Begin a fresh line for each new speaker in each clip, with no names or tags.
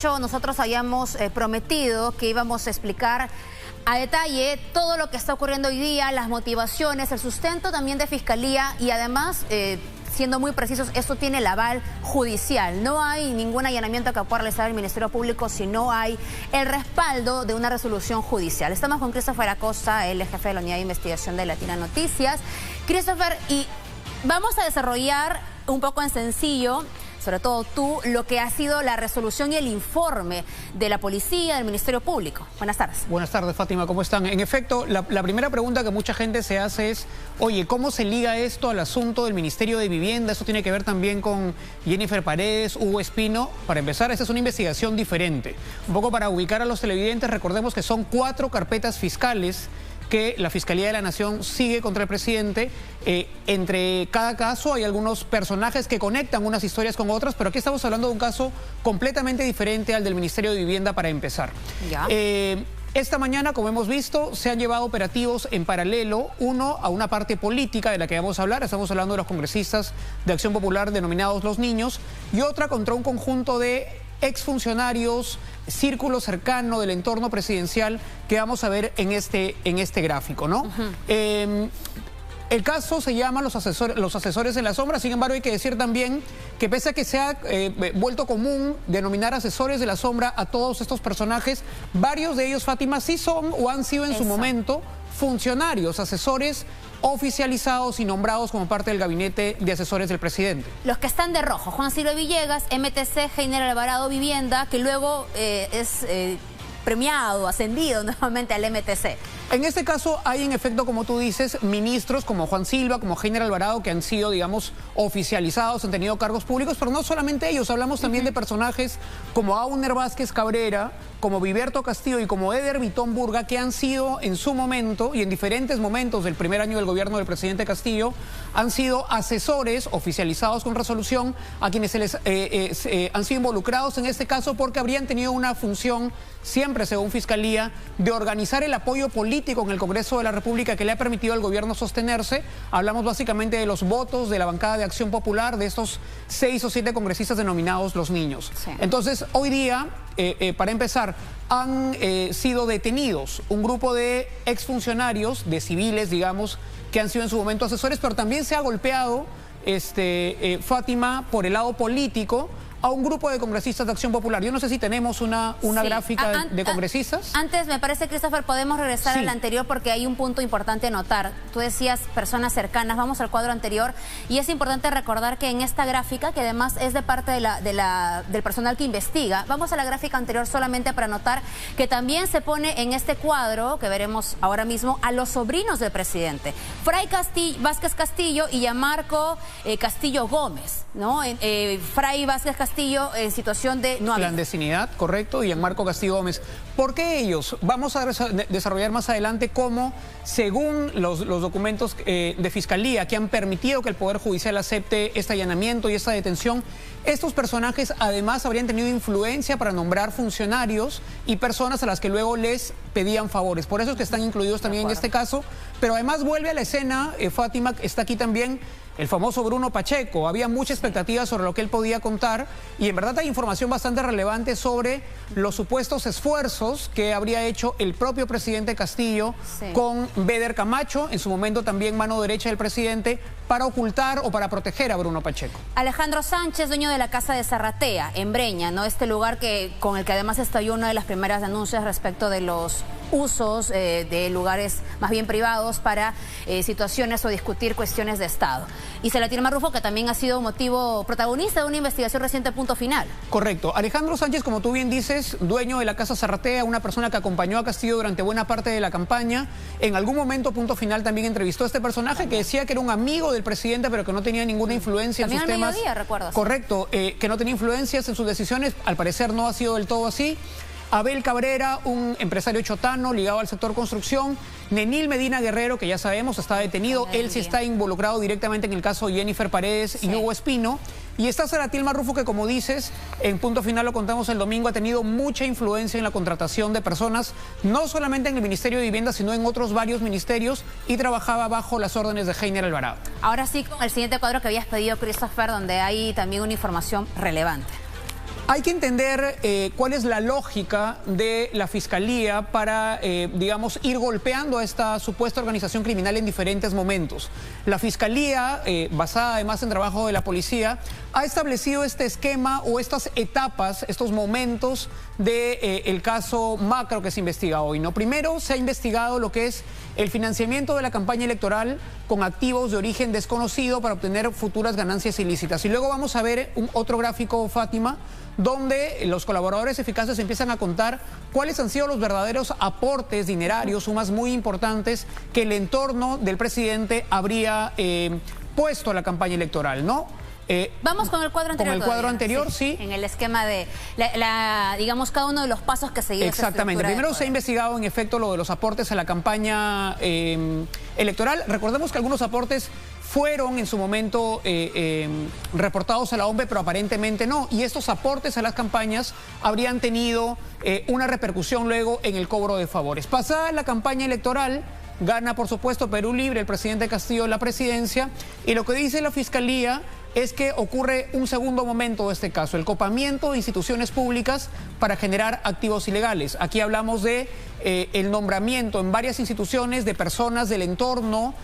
Nosotros habíamos prometido que íbamos a explicar a detalle todo lo que está ocurriendo hoy día, las motivaciones, el sustento también de Fiscalía y además, siendo muy precisos, esto tiene el aval judicial. No hay ningún allanamiento que pueda realizar el Ministerio Público si no hay el respaldo de una resolución judicial. Estamos con Christopher Acosta, el jefe de la Unidad de Investigación de Latina Noticias. Christopher, y vamos a desarrollar un poco en sencillo, sobre todo tú, lo que ha sido la resolución y el informe de la policía, del Ministerio Público. Buenas tardes.
Buenas tardes, Fátima, ¿cómo están? En efecto, la primera pregunta que mucha gente se hace es, oye, ¿cómo se liga esto al asunto del Ministerio de Vivienda? Eso tiene que ver también con Jennifer Paredes, Hugo Espino. Para empezar, esta es una investigación diferente. Un poco para ubicar a los televidentes, recordemos que son 4 carpetas fiscales que la Fiscalía de la Nación sigue contra el presidente. Entre cada caso hay algunos personajes que conectan unas historias con otras, pero aquí estamos hablando de un caso completamente diferente al del Ministerio de Vivienda para empezar.
¿Ya?
Esta mañana, como hemos visto, se han llevado operativos en paralelo, uno a una parte política de la que vamos a hablar, estamos hablando de los congresistas de Acción Popular denominados Los Niños, y otra contra un conjunto de exfuncionarios, círculo cercano del entorno presidencial que vamos a ver en este gráfico, ¿no? El caso se llama los asesores en la sombra. Sin embargo, hay que decir también que pese a que se ha vuelto común denominar asesores de la sombra a todos estos personajes, varios de ellos, Fátima, sí son o han sido en su momento funcionarios, asesores oficializados y nombrados como parte del gabinete de asesores del presidente.
Los que están de rojo: Juan Silvio Villegas, MTC, Heiner Alvarado Vivienda, que luego es premiado, ascendido nuevamente al MTC.
En este caso hay en efecto, como tú dices, ministros como Juan Silva, como Heiner Alvarado, que han sido, digamos, oficializados, han tenido cargos públicos, pero no solamente ellos, hablamos también de personajes como Auner Vázquez Cabrera, como Viberto Castillo y como Eder Vitón Burga, que han sido en su momento y en diferentes momentos del primer año del gobierno del presidente Castillo, han sido asesores oficializados con resolución a quienes se les han sido involucrados en este caso porque habrían tenido una función, siempre según Fiscalía, de organizar el apoyo político en el Congreso de la República que le ha permitido al gobierno sostenerse. Hablamos básicamente de los votos de la bancada de Acción Popular, de estos 6 o 7 congresistas denominados Los Niños. Sí. Entonces, hoy día, para empezar, han sido detenidos un grupo de exfuncionarios, de civiles, digamos, que han sido en su momento asesores, pero también se ha golpeado, Fátima, por el lado político, a un grupo de congresistas de Acción Popular. Yo no sé si tenemos una gráfica de congresistas. Antes, me parece, Christopher, podemos regresar al anterior porque hay un punto importante a notar. Tú decías personas cercanas, vamos al cuadro anterior, y es importante recordar que en esta gráfica, que además es de parte del personal que investiga, vamos a la gráfica anterior solamente para notar que también se pone en este cuadro, que veremos ahora mismo, a los sobrinos del presidente. Fray Vázquez Castillo y Gianmarco Castillo Gómez, ¿no? Fray Vázquez Castillo en situación de no clandestinidad, correcto, y Gianmarco Castillo Gómez. ¿Por qué ellos? Vamos a desarrollar más adelante cómo, según los documentos de Fiscalía que han permitido que el Poder Judicial acepte este allanamiento y esta detención, estos personajes además habrían tenido influencia para nombrar funcionarios y personas a las que luego les pedían favores. Por eso es que están incluidos también en este caso. Pero además vuelve a la escena, Fátima, está aquí también el famoso Bruno Pacheco. Había mucha expectativa sobre lo que él podía contar y en verdad hay información bastante relevante sobre los supuestos esfuerzos que habría hecho el propio presidente Castillo con Beder Camacho, en su momento también mano derecha del presidente, para ocultar o para proteger a Bruno Pacheco. Alejandro Sánchez, dueño de la Casa de Zarratea, en Breña, ¿no? Este lugar con el que además estalló una de las primeras denuncias respecto de los usos de lugares más bien privados para situaciones o discutir cuestiones de Estado. Y Selatir Marrufo, que también ha sido protagonista de una investigación reciente, Punto Final. Correcto. Alejandro Sánchez, como tú bien dices, dueño de la Casa Zarratea, una persona que acompañó a Castillo durante buena parte de la campaña. En algún momento Punto Final también entrevistó a este personaje que decía que era un amigo del presidente, pero que no tenía ninguna influencia en sus temas. También al mediodía, recuerdo. Correcto, que no tenía influencias en sus decisiones. Al parecer no ha sido del todo así. Abel Cabrera, un empresario chotano ligado al sector construcción. Nenil Medina Guerrero, que ya sabemos está detenido. Él sí está involucrado directamente en el caso de Jennifer Paredes y Hugo Espino. Y está Selatir Marrufo, que como dices, en Punto Final lo contamos el domingo, ha tenido mucha influencia en la contratación de personas, no solamente en el Ministerio de Vivienda, sino en otros varios ministerios, y trabajaba bajo las órdenes de Heiner Alvarado. Ahora sí, con el siguiente cuadro que habías pedido, Christopher, donde hay también una información relevante. Hay que entender cuál es la lógica de la Fiscalía para, digamos, ir golpeando a esta supuesta organización criminal en diferentes momentos. La Fiscalía, basada además en trabajo de la policía, ha establecido este esquema o estas etapas, estos momentos del caso macro que se investiga hoy, ¿no? Primero se ha investigado lo que es el financiamiento de la campaña electoral con activos de origen desconocido para obtener futuras ganancias ilícitas. Y luego vamos a ver otro gráfico, Fátima, donde los colaboradores eficaces empiezan a contar cuáles han sido los verdaderos aportes dinerarios, sumas muy importantes que el entorno del presidente habría puesto a la campaña electoral, ¿no?
Vamos con el cuadro anterior.
Con el cuadro anterior, sí.
En el esquema de, digamos, cada uno de los pasos que seguía.
Exactamente. Primero se ha investigado, en efecto, lo de los aportes a la campaña electoral. Recordemos que algunos aportes fueron en su momento reportados a la OMPE, pero aparentemente no. Y estos aportes a las campañas habrían tenido una repercusión luego en el cobro de favores. Pasada la campaña electoral, gana, por supuesto, Perú Libre, el presidente Castillo, la presidencia, y lo que dice la Fiscalía es que ocurre un segundo momento de este caso, el copamiento de instituciones públicas para generar activos ilegales. Aquí hablamos de el nombramiento en varias instituciones de personas del entorno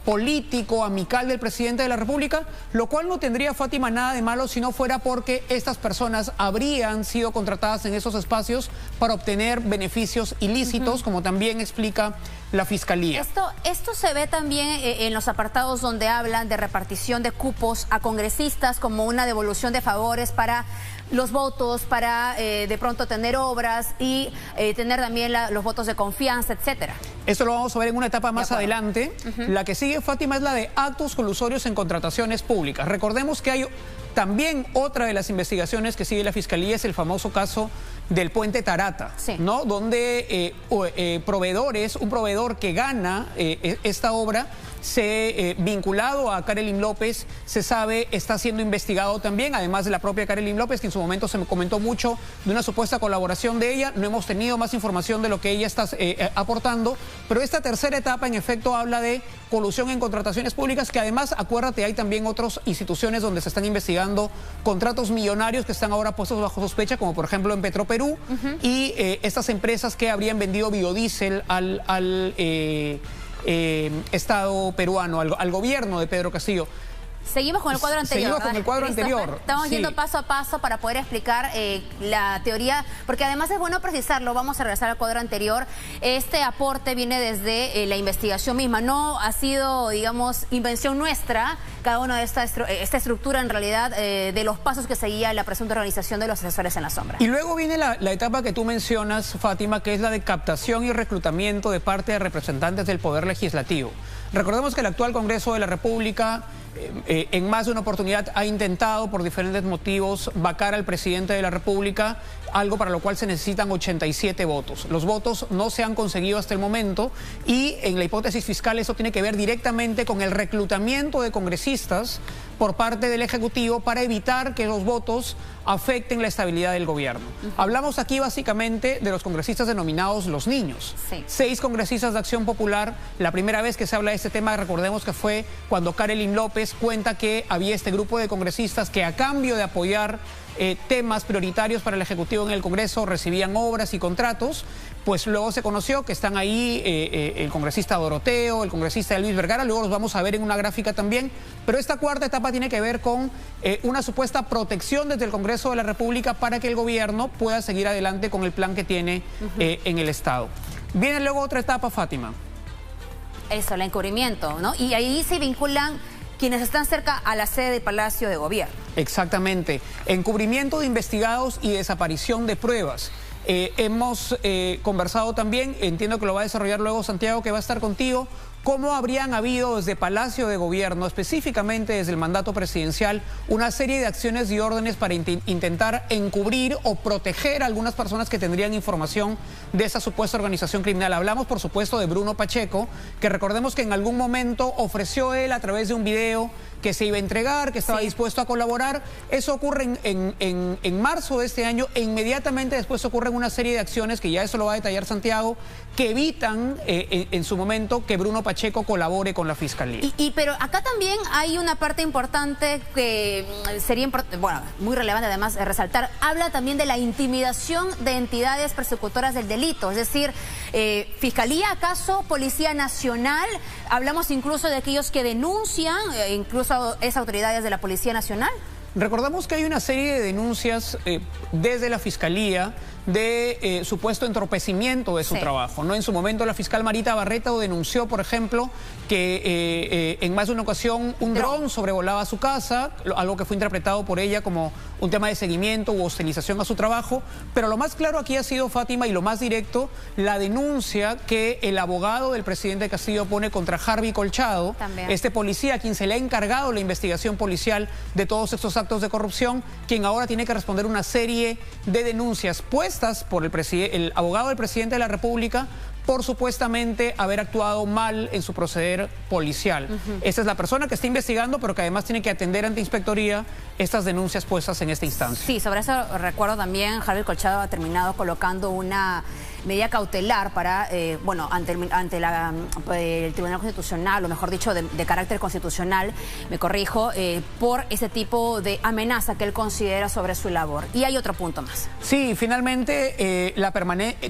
político, amical del presidente de la República, lo cual no tendría, Fátima, nada de malo si no fuera porque estas personas habrían sido contratadas en esos espacios para obtener beneficios ilícitos, como también explica la Fiscalía.
Esto se ve también en los apartados donde hablan de repartición de cupos a congresistas como una devolución de favores para los votos, para de pronto tener obras y tener también los votos de confianza, etcétera.
Esto lo vamos a ver en una etapa más adelante. La que sigue, Fátima, es la de actos colusorios en contrataciones públicas. Recordemos que hay también otra de las investigaciones que sigue la Fiscalía, es el famoso caso del puente Tarata, ¿no? Donde proveedores, un proveedor que gana esta obra, vinculado a Karelyn López, se sabe, está siendo investigado también, además de la propia Karelyn López, que en su momento se me comentó mucho de una supuesta colaboración de ella. No hemos tenido más información de lo que ella está aportando, pero esta tercera etapa en efecto habla de colusión en contrataciones públicas, que además, acuérdate, hay también otras instituciones donde se están investigando contratos millonarios que están ahora puestos bajo sospecha, como por ejemplo en Petroperú, y estas empresas que habrían vendido biodiesel al Estado peruano, al gobierno de Pedro Castillo.
Seguimos con el cuadro anterior.
Seguimos con el cuadro anterior.
Estamos yendo paso a paso para poder explicar la teoría, porque además es bueno precisarlo. Vamos a regresar al cuadro anterior. Este aporte viene desde la investigación misma. No ha sido, digamos, invención nuestra, cada una de esta estructura en realidad de los pasos que seguía la presunta organización de los asesores en la sombra. Y
luego viene la etapa que tú mencionas, Fátima, que es la de captación y reclutamiento de parte de representantes del Poder Legislativo. Recordemos que el actual Congreso de la República en más de una oportunidad ha intentado por diferentes motivos vacar al presidente de la República, algo para lo cual se necesitan 87 votos. Los votos no se han conseguido hasta el momento y en la hipótesis fiscal eso tiene que ver directamente con el reclutamiento de congresistas por parte del Ejecutivo para evitar que los votos afecten la estabilidad del gobierno. Hablamos aquí básicamente de los congresistas denominados los niños. 6 congresistas de Acción Popular. La primera vez que se habla de este tema, recordemos que fue cuando Karelyn López cuenta que había este grupo de congresistas que a cambio de apoyar temas prioritarios para el Ejecutivo en el Congreso recibían obras y contratos. Pues luego se conoció que están ahí el congresista Doroteo, el congresista Luis Vergara, luego los vamos a ver en una gráfica también, pero esta cuarta etapa tiene que ver con una supuesta protección desde el Congreso de la República para que el gobierno pueda seguir adelante con el plan que tiene en el Estado. Viene luego otra etapa, Fátima.
Eso, el encubrimiento, ¿no? Y ahí se vinculan quienes están cerca a la sede del Palacio de Gobierno. Exactamente. Encubrimiento de investigados y desaparición de pruebas. Hemos conversado también, entiendo que lo va a desarrollar luego Santiago, que va a estar contigo, cómo habrían habido desde Palacio de Gobierno, específicamente desde el mandato presidencial, una serie de acciones y órdenes para intentar encubrir o proteger a algunas personas que tendrían información de esa supuesta organización criminal. Hablamos, por supuesto, de Bruno Pacheco, que recordemos que en algún momento ofreció él a través de un video que se iba a entregar, que estaba dispuesto a colaborar. Eso ocurre en marzo de este año e inmediatamente después ocurren una serie de acciones, que ya eso lo va a detallar Santiago, que evitan en su momento que Bruno Pacheco
Pacheco colabore con la Fiscalía.
Pero acá también hay una parte importante que sería muy relevante además resaltar. Habla también de la intimidación de entidades persecutoras del delito. Es decir, Fiscalía, ¿acaso? Policía Nacional. Hablamos incluso de aquellos que denuncian, incluso es autoridades de la Policía Nacional.
Recordamos que hay una serie de denuncias desde la Fiscalía de supuesto entorpecimiento de su trabajo, ¿no? En su momento la fiscal Marita Barreto denunció, por ejemplo, que en más de una ocasión un dron sobrevolaba su casa, algo que fue interpretado por ella como un tema de seguimiento u hostilización a su trabajo, pero lo más claro aquí ha sido, Fátima, y lo más directo, la denuncia que el abogado del presidente Castillo pone contra Harvey Colchado, este policía a quien se le ha encargado la investigación policial de todos estos actos de corrupción, quien ahora tiene que responder una serie de denuncias puestas por el abogado del presidente de la República por supuestamente haber actuado mal en su proceder policial. Esa es la persona que está investigando, pero que además tiene que atender ante inspectoría estas denuncias puestas en esta instancia.
Sí, sobre eso recuerdo también, Harvey Colchado ha terminado colocando una medida cautelar para, ante el Tribunal Constitucional, o mejor dicho, de carácter constitucional, me corrijo, por ese tipo de amenaza que él considera sobre su labor. Y hay otro punto más.
Sí, finalmente,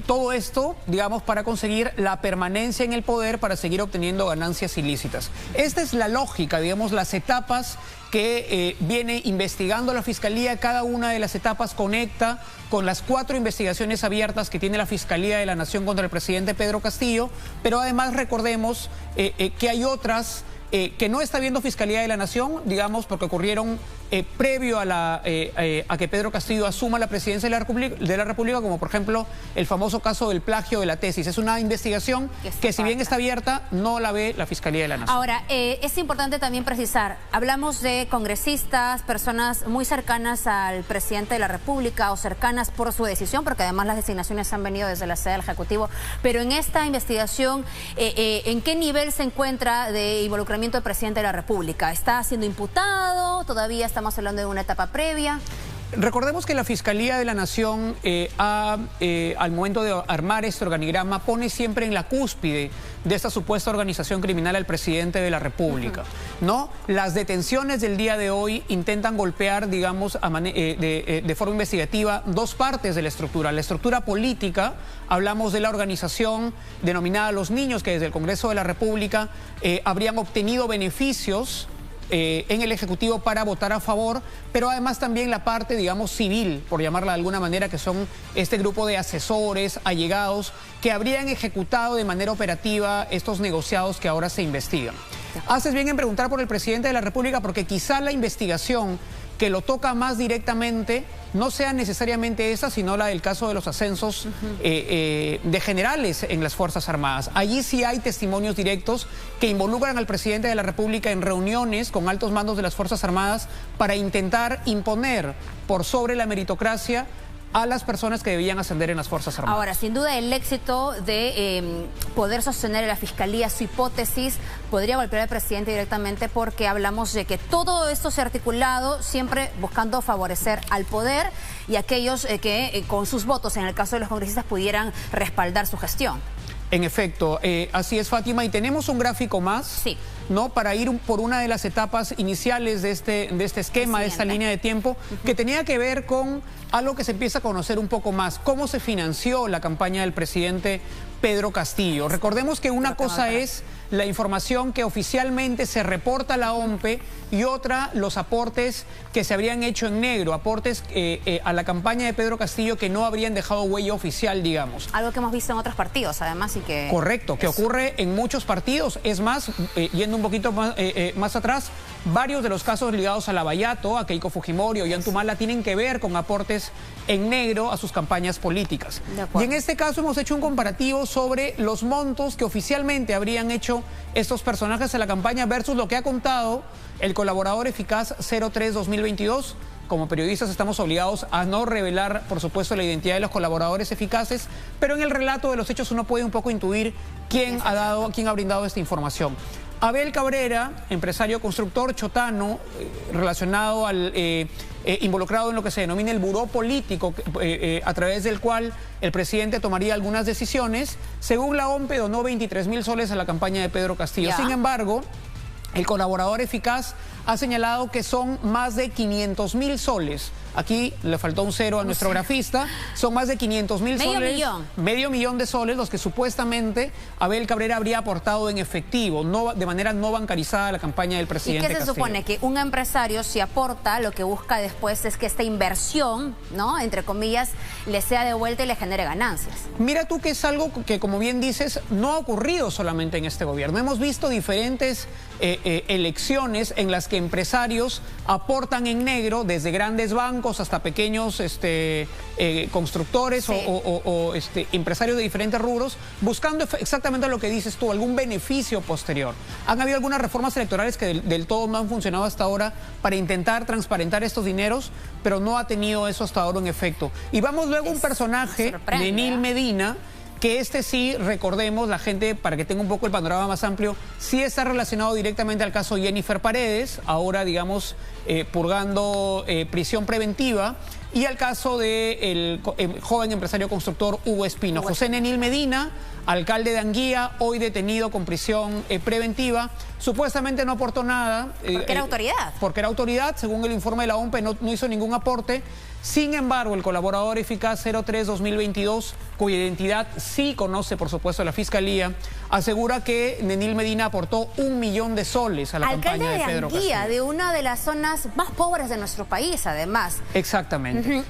todo esto, digamos, para conseguir la permanencia en el poder, para seguir obteniendo ganancias ilícitas. Esta es la lógica, digamos, las etapas que viene investigando la Fiscalía. Cada una de las etapas conecta con las 4 investigaciones abiertas que tiene la Fiscalía de la Nación contra el presidente Pedro Castillo, pero además recordemos que hay otras que no está viendo Fiscalía de la Nación, digamos, porque ocurrieron previo a que Pedro Castillo asuma la presidencia de la República, como por ejemplo el famoso caso del plagio de la tesis. Es una investigación que si bien está abierta, no la ve la Fiscalía de la Nación.
Ahora, es importante también precisar, hablamos de congresistas, personas muy cercanas al presidente de la República o cercanas por su decisión, porque además las designaciones han venido desde la sede del Ejecutivo, pero en esta investigación, ¿en qué nivel se encuentra de involucramiento del presidente de la República? ¿Está siendo imputado? ¿Todavía estamos hablando de una etapa previa?
Recordemos que la Fiscalía de la Nación, al momento de armar este organigrama, pone siempre en la cúspide de esta supuesta organización criminal al presidente de la República, ¿no? Las detenciones del día de hoy intentan golpear, digamos, de forma investigativa, 2 partes de la estructura. La estructura política, hablamos de la organización denominada Los Niños, que desde el Congreso de la República habrían obtenido beneficios en el Ejecutivo para votar a favor, pero además también la parte, digamos, civil, por llamarla de alguna manera, que son este grupo de asesores, allegados, que habrían ejecutado de manera operativa estos negociados que ahora se investigan. Haces bien en preguntar por el presidente de la República, porque quizá la investigación que lo toca más directamente no sea necesariamente esa, sino la del caso de los ascensos de generales en las Fuerzas Armadas. Allí sí hay testimonios directos que involucran al presidente de la República en reuniones con altos mandos de las Fuerzas Armadas para intentar imponer por sobre la meritocracia a las personas que debían ascender en las Fuerzas Armadas.
Ahora, sin duda, el éxito de poder sostener en la Fiscalía su hipótesis podría golpear al presidente directamente, porque hablamos de que todo esto se ha articulado siempre buscando favorecer al poder y aquellos que con sus votos, en el caso de los congresistas, pudieran respaldar su gestión.
En efecto, así es, Fátima, y tenemos un gráfico más,
sí,
¿no? Para ir por una de las etapas iniciales de este esquema, de esta línea de tiempo, que tenía que ver con algo que se empieza a conocer un poco más, cómo se financió la campaña del presidente Pedro Castillo. Recordemos que una cosa es la información que oficialmente se reporta a la OMPE y otra, los aportes que se habrían hecho en negro, aportes a la campaña de Pedro Castillo que no habrían dejado huella oficial, digamos.
Algo que hemos visto en otros partidos, además, y que...
Correcto, que ocurre en muchos partidos. Es más, yendo un poquito más atrás, varios de los casos ligados a Lavallato, a Keiko Fujimori o Ollantumala tienen que ver con aportes en negro a sus campañas políticas. Y en este caso hemos hecho un comparativo sobre los montos que oficialmente habrían hecho estos personajes a la campaña versus lo que ha contado el colaborador eficaz 03-2022. Como periodistas estamos obligados a no revelar, por supuesto, la identidad de los colaboradores eficaces, pero en el relato de los hechos uno puede un poco intuir quién ha brindado esta información. Abel Cabrera, empresario constructor chotano, relacionado al involucrado en lo que se denomina el buró político, a través del cual el presidente tomaría algunas decisiones. Según la OMPE, donó 23.000 soles a la campaña de Pedro Castillo. Sin embargo, el colaborador eficaz ha señalado que son más de 500.000 soles. Aquí le faltó un cero a nuestro grafista. Son más de 500.000 soles. Medio millón de soles los que supuestamente Abel Cabrera habría aportado en efectivo, de manera no bancarizada a la campaña del presidente
Castillo. ¿Y qué se supone? Que un empresario, si aporta, lo que busca después es que esta inversión, ¿no?, entre comillas, le sea devuelta y le genere ganancias.
Mira tú que es algo que, como bien dices, no ha ocurrido solamente en este gobierno. Hemos visto diferentes elecciones en las que empresarios aportan en negro, desde grandes bancos hasta pequeños constructores, sí, o empresarios de diferentes rubros, buscando exactamente lo que dices tú, algún beneficio posterior. Han habido algunas reformas electorales que del todo no han funcionado hasta ahora para intentar transparentar estos dineros, pero no ha tenido eso hasta ahora en efecto. Y vamos luego a un personaje, Nenil Medina, que sí, recordemos, la gente, para que tenga un poco el panorama más amplio, sí está relacionado directamente al caso Jennifer Paredes, ahora, digamos, purgando prisión preventiva, y al caso del joven empresario constructor Hugo Espino. José Nenil Medina, alcalde de Anguía, hoy detenido con prisión preventiva, supuestamente no aportó nada.
Porque era autoridad.
Porque era autoridad, según el informe de la OMPE, no hizo ningún aporte. Sin embargo, el colaborador eficaz 03-2022, cuya identidad sí conoce, por supuesto, la Fiscalía, asegura que Nenil Medina aportó 1 millón de soles a la campaña de Pedro Castillo.
Alcalde de una de las zonas más pobres de nuestro país, además.
Exactamente.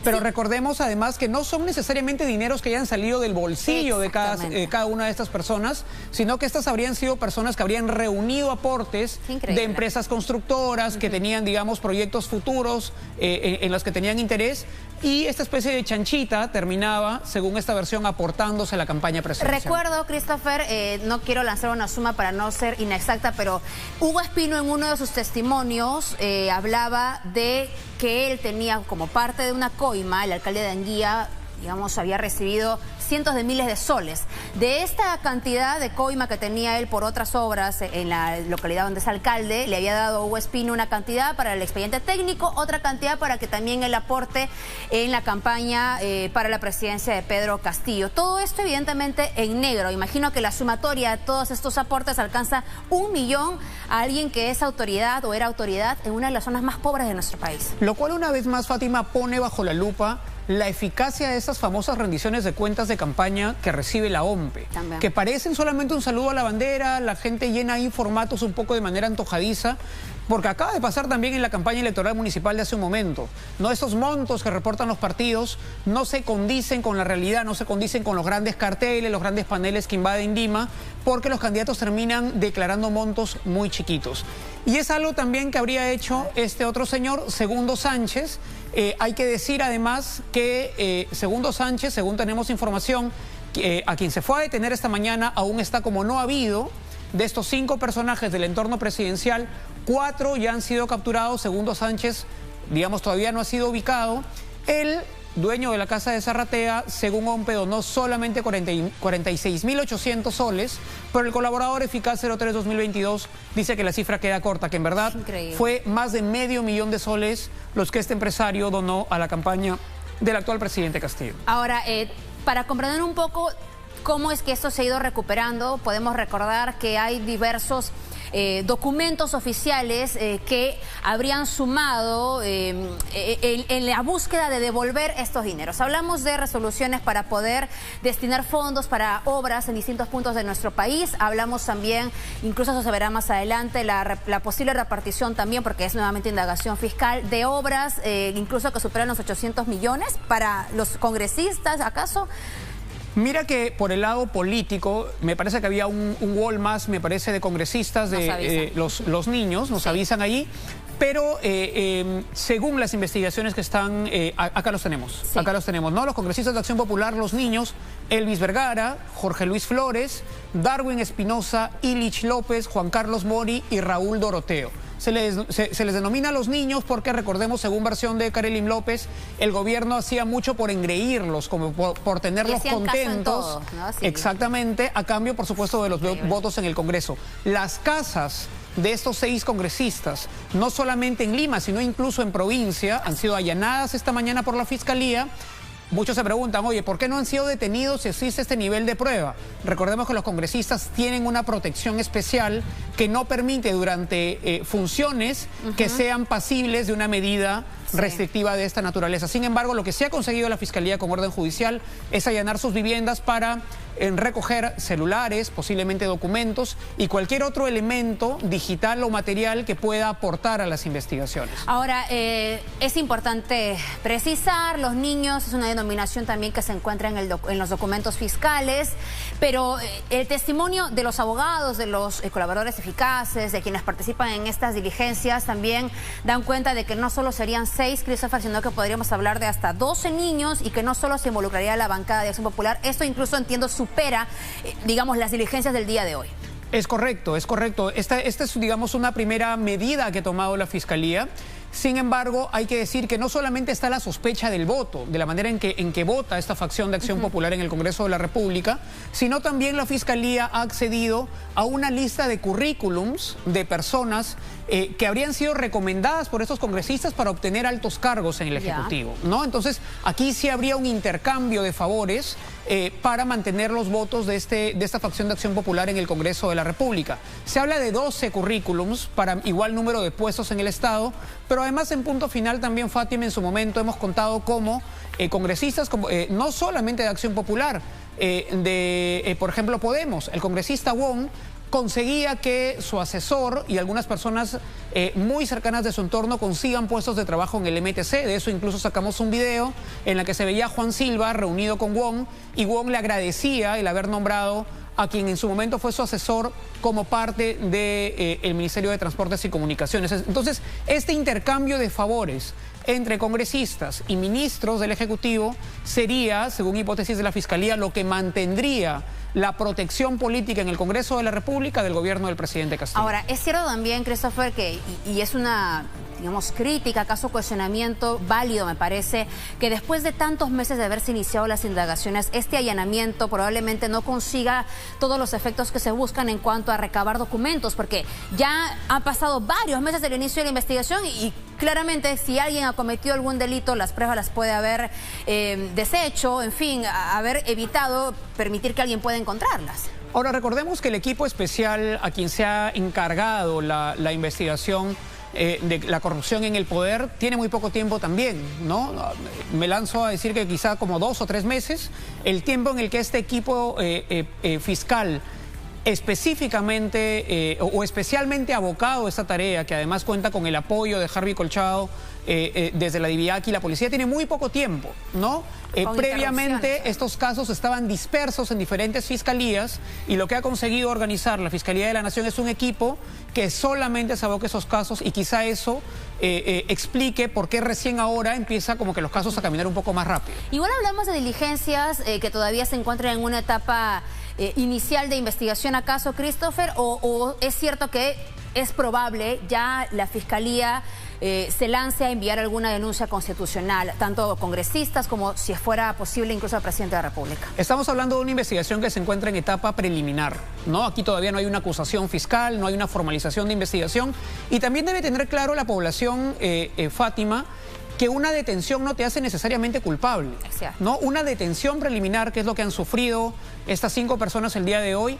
Pero recordemos, además, que no son necesariamente dineros que hayan salido del bolsillo de cada una de estas personas, sino que estas habrían sido personas que habrían reunido aportes de empresas constructoras que tenían, digamos, proyectos futuros en los que tenían interés, y esta especie de chanchita terminaba, según esta versión, aportándose a la campaña presidencial.
Recuerdo, Christopher, no quiero lanzar una suma para no ser inexacta, pero Hugo Espino en uno de sus testimonios hablaba de que él tenía como parte de una coima, el alcalde de Anguía, digamos, había recibido cientos de miles de soles. De esta cantidad de coima que tenía él por otras obras en la localidad donde es alcalde, le había dado a Hugo Espino una cantidad para el expediente técnico, otra cantidad para que también él aporte en la campaña para la presidencia de Pedro Castillo. Todo esto evidentemente en negro. Imagino que la sumatoria de todos estos aportes alcanza 1 millón a alguien que es autoridad o era autoridad en una de las zonas más pobres de nuestro país.
Lo cual, una vez más, Fátima, pone bajo la lupa la eficacia de esas famosas rendiciones de cuentas de campaña que recibe la OMPE, que parecen solamente un saludo a la bandera, la gente llena ahí formatos un poco de manera antojadiza, porque acaba de pasar también en la campaña electoral municipal de hace un momento. No, esos montos que reportan los partidos no se condicen con la realidad, no se condicen con los grandes carteles, los grandes paneles que invaden Lima, porque los candidatos terminan declarando montos muy chiquitos. Y es algo también que habría hecho este otro señor, Segundo Sánchez. Hay que decir además que Segundo Sánchez, según tenemos información, a quien se fue a detener esta mañana, aún está como no habido. De estos 5 personajes del entorno presidencial, 4 ya han sido capturados. Segundo Sánchez, digamos, todavía no ha sido ubicado. El dueño de la casa de Zarratea, según OMPE, donó solamente 46.800 soles, pero el colaborador eficaz 03-2022 dice que la cifra queda corta, que en verdad fue más de medio millón de soles los que este empresario donó a la campaña del actual presidente Castillo.
Ahora, para comprender un poco cómo es que esto se ha ido recuperando, podemos recordar que hay diversos documentos oficiales que habrían sumado en la búsqueda de devolver estos dineros. Hablamos de resoluciones para poder destinar fondos para obras en distintos puntos de nuestro país. Hablamos también, incluso eso se verá más adelante, la posible repartición también, porque es nuevamente indagación fiscal, de obras incluso que superan los 800 millones para los congresistas, ¿acaso?
Mira que por el lado político, me parece que había un wall más, me parece, de congresistas, de los niños, nos avisan allí, pero según las investigaciones que están, acá los tenemos, ¿no? Los congresistas de Acción Popular, los niños, Elvis Vergara, Jorge Luis Flores, Darwin Espinosa, Ilich López, Juan Carlos Mori y Raúl Doroteo. Se les denomina a los niños porque, recordemos, según versión de Karelim López, el gobierno hacía mucho por engreírlos, como por tenerlos contentos. Todo, ¿no? Sí. Exactamente, a cambio, por supuesto, de los votos en el Congreso. Las casas de estos 6 congresistas, no solamente en Lima, sino incluso en provincia, han sido allanadas esta mañana por la Fiscalía. Muchos se preguntan, oye, ¿por qué no han sido detenidos si existe este nivel de prueba? Recordemos que los congresistas tienen una protección especial que no permite durante funciones que sean pasibles de una medida restrictiva de esta naturaleza. Sin embargo, lo que sí ha conseguido la Fiscalía con orden judicial es allanar sus viviendas para recoger celulares, posiblemente documentos y cualquier otro elemento digital o material que pueda aportar a las investigaciones.
Ahora, es importante precisar, los niños es una denominación también que se encuentra en los documentos fiscales, pero el testimonio de los abogados, de los colaboradores eficaces, de quienes participan en estas diligencias, también dan cuenta de que no solo serían 6, Christopher, sino que podríamos hablar de hasta 12 niños y que no solo se involucraría la bancada de Acción Popular. Esto incluso, entiendo, supera, digamos, las diligencias del día de hoy.
Es correcto, es correcto. Esta es, digamos, una primera medida que ha tomado la Fiscalía. Sin embargo, hay que decir que no solamente está la sospecha del voto, de la manera en que vota esta facción de Acción Popular en el Congreso de la República, sino también la Fiscalía ha accedido a una lista de currículums de personas que habrían sido recomendadas por estos congresistas para obtener altos cargos en el Ejecutivo, ¿no? Entonces, aquí sí habría un intercambio de favores para mantener los votos de esta facción de Acción Popular en el Congreso de la República. Se habla de 12 currículums para igual número de puestos en el Estado, pero además en punto final también, Fátima, en su momento hemos contado cómo congresistas, no solamente de Acción Popular, por ejemplo, Podemos, el congresista Wong, conseguía que su asesor y algunas personas muy cercanas de su entorno consigan puestos de trabajo en el MTC. De eso incluso sacamos un video en la que se veía a Juan Silva reunido con Wong y Wong le agradecía el haber nombrado a quien en su momento fue su asesor como parte del Ministerio de Transportes y Comunicaciones. Entonces, este intercambio de favores entre congresistas y ministros del Ejecutivo sería, según hipótesis de la Fiscalía, lo que mantendría la protección política en el Congreso de la República del gobierno del presidente Castillo.
Ahora, es cierto también, Christopher, que, y es una, digamos, crítica, acaso cuestionamiento válido, me parece, que después de tantos meses de haberse iniciado las indagaciones, este allanamiento probablemente no consiga todos los efectos que se buscan en cuanto a recabar documentos, porque ya han pasado varios meses del inicio de la investigación y claramente si alguien ha cometido algún delito, las pruebas las puede haber deshecho, en fin, haber evitado permitir que alguien pueda encontrarlas.
Ahora, recordemos que el equipo especial a quien se ha encargado la investigación de la corrupción en el poder tiene muy poco tiempo también, ¿no? Me lanzo a decir que quizá como 2 o 3 meses, el tiempo en el que este equipo fiscal específicamente o especialmente abocado a esta tarea, que además cuenta con el apoyo de Harvey Colchado desde la DIVIAC y la policía, tiene muy poco tiempo, ¿no? Previamente estos casos estaban dispersos en diferentes fiscalías y lo que ha conseguido organizar la Fiscalía de la Nación es un equipo que solamente se aboque a esos casos y quizá eso explique por qué recién ahora empieza como que los casos a caminar un poco más rápido.
Igual hablamos de diligencias que todavía se encuentran en una etapa inicial de investigación, ¿acaso, Christopher? ¿O es cierto que es probable ya la Fiscalía se lance a enviar alguna denuncia constitucional, tanto congresistas como, si fuera posible, incluso al presidente de la República?
Estamos hablando de una investigación que se encuentra en etapa preliminar, ¿no? Aquí todavía no hay una acusación fiscal, no hay una formalización de investigación y también debe tener claro la población, Fátima, que una detención no te hace necesariamente culpable, ¿no? Una detención preliminar, que es lo que han sufrido estas 5 personas el día de hoy,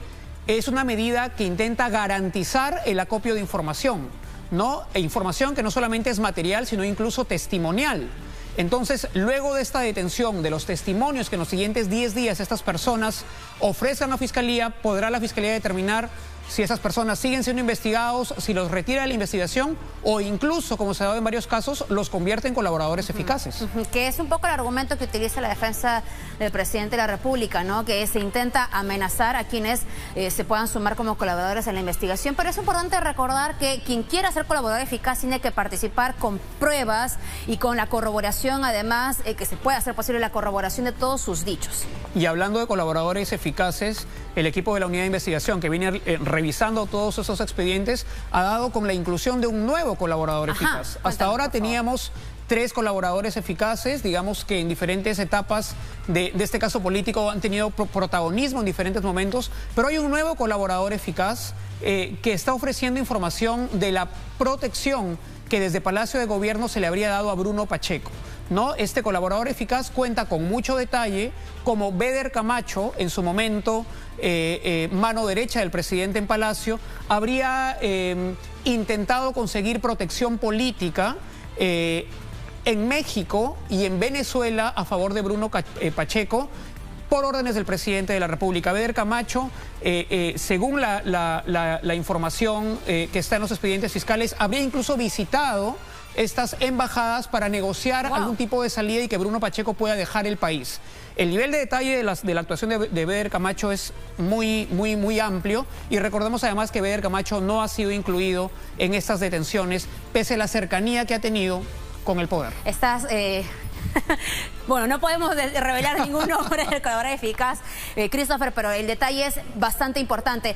es una medida que intenta garantizar el acopio de información, ¿no? E información que no solamente es material, sino incluso testimonial. Entonces, luego de esta detención, de los testimonios que en los siguientes 10 días estas personas ofrezcan a la Fiscalía, podrá la Fiscalía determinar si esas personas siguen siendo investigados, si los retira de la investigación o incluso, como se ha dado en varios casos, los convierte en colaboradores eficaces.
Que es un poco el argumento que utiliza la defensa del presidente de la República, ¿no? Que se intenta amenazar a quienes se puedan sumar como colaboradores en la investigación. Pero es importante recordar que quien quiera ser colaborador eficaz tiene que participar con pruebas y con la corroboración, además, que se pueda hacer posible la corroboración de todos sus dichos.
Y hablando de colaboradores eficaces, el equipo de la unidad de investigación que viene revisando todos esos expedientes ha dado con la inclusión de un nuevo colaborador eficaz. Hasta ahora teníamos 3 colaboradores eficaces, digamos que en diferentes etapas de este caso político han tenido protagonismo en diferentes momentos, pero hay un nuevo colaborador eficaz que está ofreciendo información de la protección que desde Palacio de Gobierno se le habría dado a Bruno Pacheco, ¿no? Este colaborador eficaz cuenta con mucho detalle, como Beder Camacho, en su momento mano derecha del presidente en Palacio, habría intentado conseguir protección política en México y en Venezuela a favor de Bruno Pacheco por órdenes del presidente de la República. Beder Camacho, según la información que está en los expedientes fiscales, habría incluso visitado estas embajadas para negociar algún tipo de salida y que Bruno Pacheco pueda dejar el país. El nivel de detalle de la actuación de Beder Camacho es muy amplio, y recordemos además que Beder Camacho no ha sido incluido en estas detenciones pese a la cercanía que ha tenido con el poder.
Estás... Bueno, no podemos revelar ningún nombre del colaborador eficaz, Christopher, pero el detalle es bastante importante.